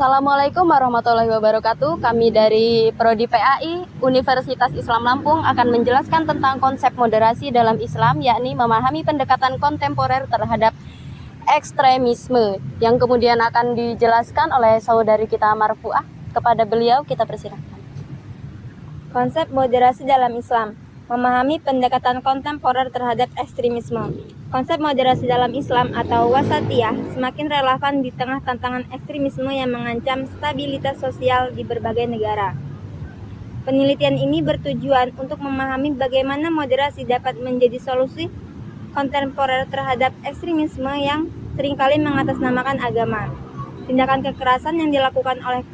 Assalamualaikum warahmatullahi wabarakatuh. Kami dari Prodi PAI Universitas Islam Lampung akan menjelaskan tentang konsep moderasi dalam Islam, yakni memahami pendekatan kontemporer terhadap ekstremisme, yang kemudian akan dijelaskan oleh saudari kita Marfuah. Kepada beliau kita persilahkan. Konsep moderasi dalam Islam, memahami pendekatan kontemporer terhadap ekstremisme. Konsep moderasi dalam Islam atau wasatiyah semakin relevan di tengah tantangan ekstremisme yang mengancam stabilitas sosial di berbagai negara. Penelitian ini bertujuan untuk memahami bagaimana moderasi dapat menjadi solusi kontemporer terhadap ekstremisme yang seringkali mengatasnamakan agama. Tindakan kekerasan yang dilakukan oleh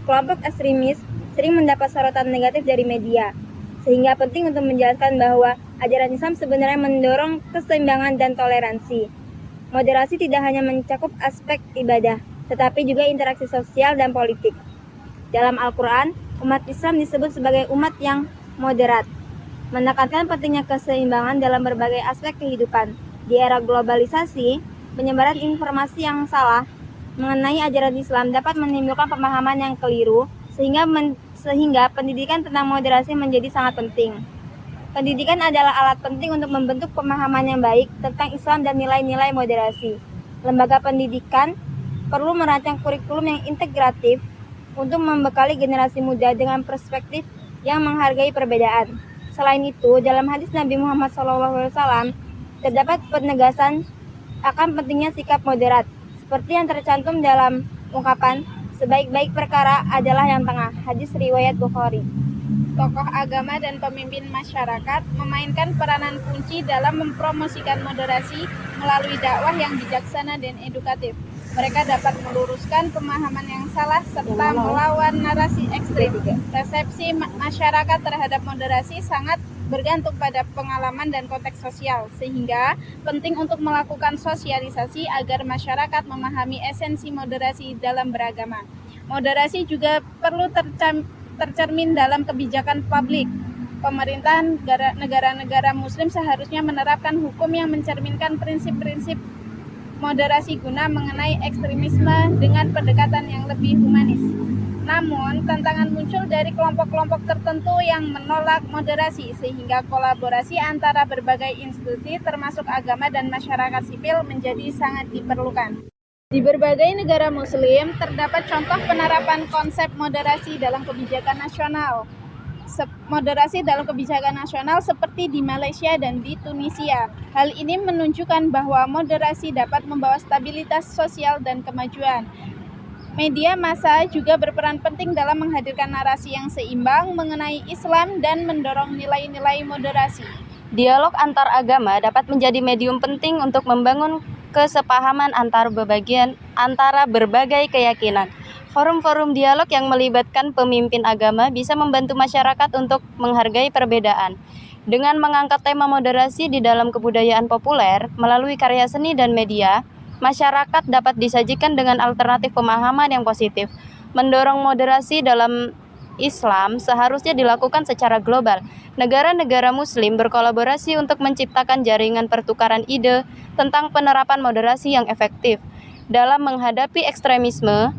kelompok ekstremis sering mendapat sorotan negatif dari media, sehingga penting untuk menjelaskan bahwa ajaran Islam sebenarnya mendorong keseimbangan dan toleransi. Moderasi tidak hanya mencakup aspek ibadah, tetapi juga interaksi sosial dan politik. Dalam Al-Quran, umat Islam disebut sebagai umat yang moderat, menekankan pentingnya keseimbangan dalam berbagai aspek kehidupan. Di era globalisasi, penyebaran informasi yang salah mengenai ajaran Islam dapat menimbulkan pemahaman yang keliru, sehingga pendidikan tentang moderasi menjadi sangat penting. Pendidikan adalah alat penting untuk membentuk pemahaman yang baik tentang Islam dan nilai-nilai moderasi. Lembaga pendidikan perlu merancang kurikulum yang integratif untuk membekali generasi muda dengan perspektif yang menghargai perbedaan. Selain itu, dalam hadis Nabi Muhammad SAW terdapat penegasan akan pentingnya sikap moderat, seperti yang tercantum dalam ungkapan sebaik-baik perkara adalah yang tengah. Hadis riwayat Bukhari. Tokoh agama dan pemimpin masyarakat memainkan peranan kunci dalam mempromosikan moderasi melalui dakwah yang bijaksana dan edukatif. Mereka dapat meluruskan pemahaman yang salah serta melawan narasi ekstrim. Persepsi masyarakat terhadap moderasi sangat bergantung pada pengalaman dan konteks sosial, sehingga penting untuk melakukan sosialisasi agar masyarakat memahami esensi moderasi dalam beragama. Moderasi juga perlu tercermin dalam kebijakan publik. Pemerintahan negara-negara muslim seharusnya menerapkan hukum yang mencerminkan prinsip-prinsip moderasi guna mengenai ekstremisme dengan pendekatan yang lebih humanis. Namun, tantangan muncul dari kelompok-kelompok tertentu yang menolak moderasi, sehingga kolaborasi antara berbagai institusi termasuk agama dan masyarakat sipil menjadi sangat diperlukan. Di berbagai negara muslim terdapat contoh penerapan konsep moderasi dalam kebijakan nasional. Moderasi dalam kebijakan nasional seperti di Malaysia dan di Tunisia. Hal ini menunjukkan bahwa moderasi dapat membawa stabilitas sosial dan kemajuan. Media massa juga berperan penting dalam menghadirkan narasi yang seimbang mengenai Islam dan mendorong nilai-nilai moderasi. Dialog antar agama dapat menjadi medium penting untuk membangun kesepahaman antara berbagai keyakinan. Forum-forum dialog yang melibatkan pemimpin agama bisa membantu masyarakat untuk menghargai perbedaan. Dengan mengangkat tema moderasi di dalam kebudayaan populer melalui karya seni dan media, masyarakat dapat disajikan dengan alternatif pemahaman yang positif. Mendorong moderasi dalam Islam seharusnya dilakukan secara global. Negara-negara muslim berkolaborasi untuk menciptakan jaringan pertukaran ide tentang penerapan moderasi yang efektif. Dalam menghadapi ekstremisme,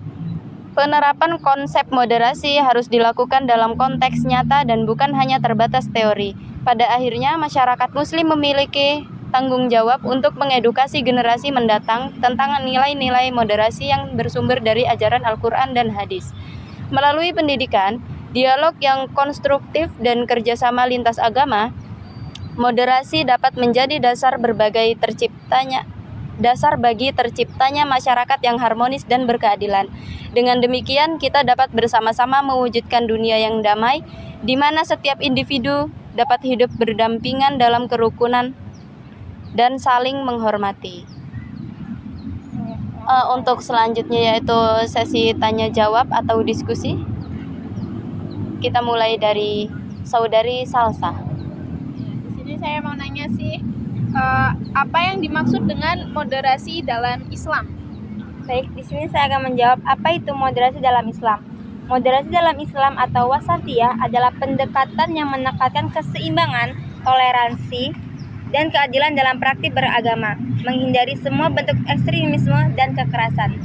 penerapan konsep moderasi harus dilakukan dalam konteks nyata dan bukan hanya terbatas teori. Pada akhirnya, masyarakat muslim memiliki tanggung jawab untuk mengedukasi generasi mendatang tentang nilai-nilai moderasi yang bersumber dari ajaran Al-Quran dan hadis. Melalui pendidikan, dialog yang konstruktif dan kerjasama lintas agama, moderasi dapat menjadi dasar bagi terciptanya masyarakat yang harmonis dan berkeadilan. Dengan demikian, kita dapat bersama-sama mewujudkan dunia yang damai, di mana setiap individu dapat hidup berdampingan dalam kerukunan dan saling menghormati. Untuk selanjutnya yaitu sesi tanya jawab atau diskusi. Kita mulai dari saudari Salsa. Di sini saya mau nanya sih, apa yang dimaksud dengan moderasi dalam Islam? Baik, di sini saya akan menjawab apa itu moderasi dalam Islam. Moderasi dalam Islam atau wasatiyah adalah pendekatan yang menekankan keseimbangan, toleransi, dan keadilan dalam praktik beragama, menghindari semua bentuk ekstremisme dan kekerasan.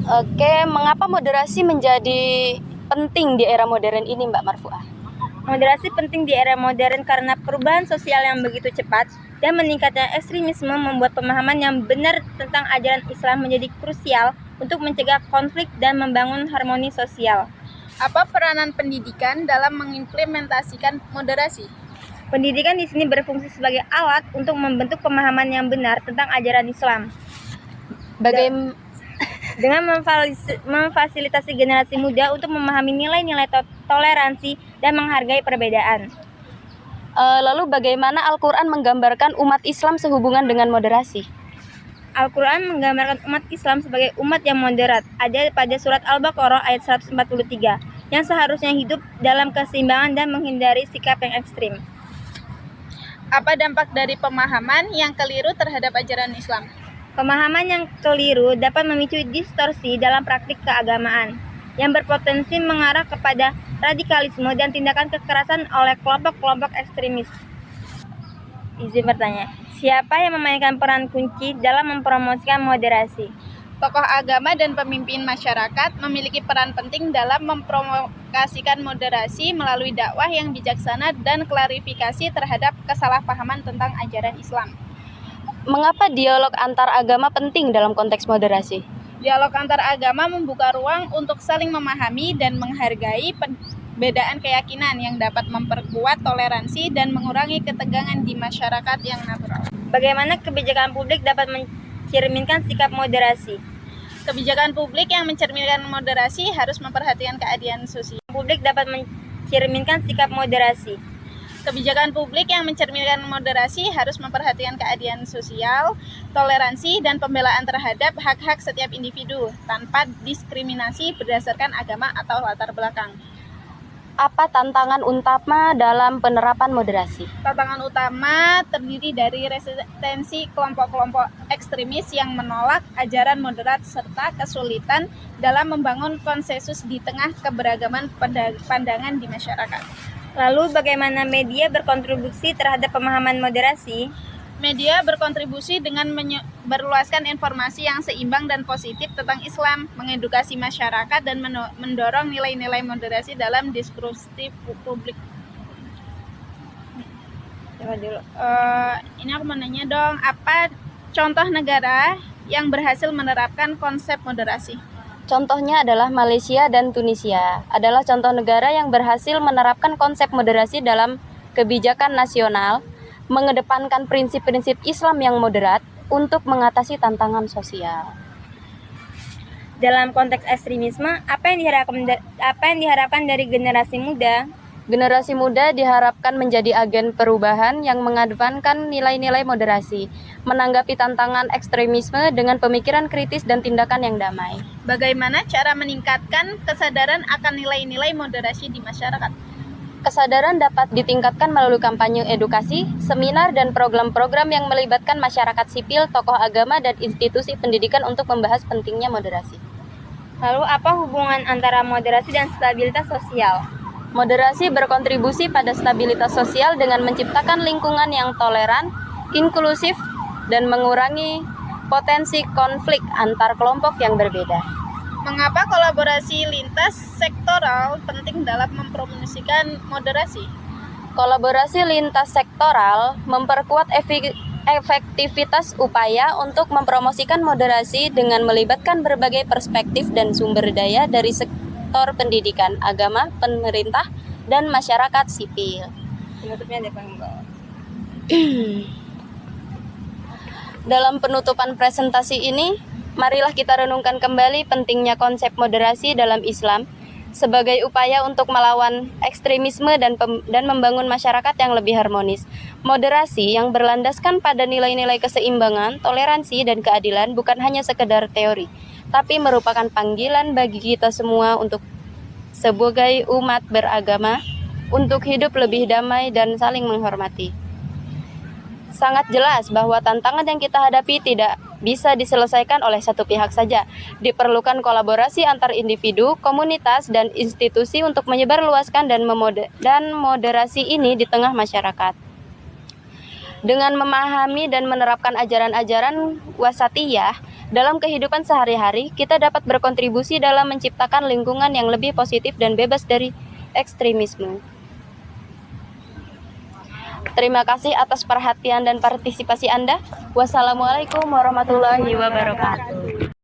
Oke, mengapa moderasi menjadi penting di era modern ini, Mbak Marfuah? Moderasi penting di era modern karena perubahan sosial yang begitu cepat dan meningkatnya ekstremisme membuat pemahaman yang benar tentang ajaran Islam menjadi krusial untuk mencegah konflik dan membangun harmoni sosial. Apa peranan pendidikan dalam mengimplementasikan moderasi? Pendidikan di sini berfungsi sebagai alat untuk membentuk pemahaman yang benar tentang ajaran Islam dengan memfasilitasi generasi muda untuk memahami nilai-nilai toleransi dan menghargai perbedaan. Lalu bagaimana Al-Quran menggambarkan umat Islam sehubungan dengan moderasi? Al-Quran menggambarkan umat Islam sebagai umat yang moderat. Ada pada surat Al-Baqarah ayat 143 yang seharusnya hidup dalam keseimbangan dan menghindari sikap yang ekstrim. Apa dampak dari pemahaman yang keliru terhadap ajaran Islam? Pemahaman yang keliru dapat memicu distorsi dalam praktik keagamaan yang berpotensi mengarah kepada radikalisme dan tindakan kekerasan oleh kelompok-kelompok ekstremis. Izin bertanya, siapa yang memainkan peran kunci dalam mempromosikan moderasi? Tokoh agama dan pemimpin masyarakat memiliki peran penting dalam mempromosikan moderasi melalui dakwah yang bijaksana dan klarifikasi terhadap kesalahpahaman tentang ajaran Islam. Mengapa dialog antar agama penting dalam konteks moderasi? Dialog antar agama membuka ruang untuk saling memahami dan menghargai perbedaan keyakinan yang dapat memperkuat toleransi dan mengurangi ketegangan di masyarakat yang natural. Bagaimana kebijakan publik dapat mencerminkan sikap moderasi? Kebijakan publik yang mencerminkan moderasi harus memperhatikan keadilan sosial. Publik dapat mencerminkan sikap moderasi. Kebijakan publik yang mencerminkan moderasi harus memperhatikan keadilan sosial, toleransi, dan pembelaan terhadap hak-hak setiap individu tanpa diskriminasi berdasarkan agama atau latar belakang. Apa tantangan utama dalam penerapan moderasi? Tantangan utama terdiri dari resistensi kelompok-kelompok ekstremis yang menolak ajaran moderat serta kesulitan dalam membangun konsensus di tengah keberagaman pandangan di masyarakat. Lalu bagaimana media berkontribusi terhadap pemahaman moderasi? Media berkontribusi dengan berluaskan informasi yang seimbang dan positif tentang Islam, mengedukasi masyarakat, dan mendorong nilai-nilai moderasi dalam diskusi publik. Ini aku mau nanya dong, apa contoh negara yang berhasil menerapkan konsep moderasi? Contohnya adalah Malaysia dan Tunisia, adalah contoh negara yang berhasil menerapkan konsep moderasi dalam kebijakan nasional, mengedepankan prinsip-prinsip Islam yang moderat untuk mengatasi tantangan sosial. Dalam konteks ekstremisme, apa yang diharapkan dari generasi muda? Generasi muda diharapkan menjadi agen perubahan yang mengedepankan nilai-nilai moderasi, menanggapi tantangan ekstremisme dengan pemikiran kritis dan tindakan yang damai. Bagaimana cara meningkatkan kesadaran akan nilai-nilai moderasi di masyarakat? Kesadaran dapat ditingkatkan melalui kampanye edukasi, seminar, dan program-program yang melibatkan masyarakat sipil, tokoh agama, dan institusi pendidikan untuk membahas pentingnya moderasi. Lalu apa hubungan antara moderasi dan stabilitas sosial? Moderasi berkontribusi pada stabilitas sosial dengan menciptakan lingkungan yang toleran, inklusif, dan mengurangi potensi konflik antar kelompok yang berbeda. Mengapa kolaborasi lintas sektoral penting dalam mempromosikan moderasi? Kolaborasi lintas sektoral memperkuat efektivitas upaya untuk mempromosikan moderasi dengan melibatkan berbagai perspektif dan sumber daya dari sektor pendidikan, agama, pemerintah, dan masyarakat sipil. Penutupnya ada paling bawah. Dalam penutupan presentasi ini, marilah kita renungkan kembali pentingnya konsep moderasi dalam Islam sebagai upaya untuk melawan ekstremisme dan membangun masyarakat yang lebih harmonis. Moderasi yang berlandaskan pada nilai-nilai keseimbangan, toleransi, dan keadilan bukan hanya sekedar teori, tapi merupakan panggilan bagi kita semua untuk sebagai umat beragama untuk hidup lebih damai dan saling menghormati. Sangat jelas bahwa tantangan yang kita hadapi tidak bisa diselesaikan oleh satu pihak saja. Diperlukan kolaborasi antar individu, komunitas, dan institusi untuk menyebarluaskan dan moderasi ini di tengah masyarakat. Dengan memahami dan menerapkan ajaran-ajaran wasatiyah, Dalam kehidupan sehari-hari, kita dapat berkontribusi dalam menciptakan lingkungan yang lebih positif dan bebas dari ekstremisme. Terima kasih atas perhatian dan partisipasi Anda. Wassalamualaikum warahmatullahi wabarakatuh.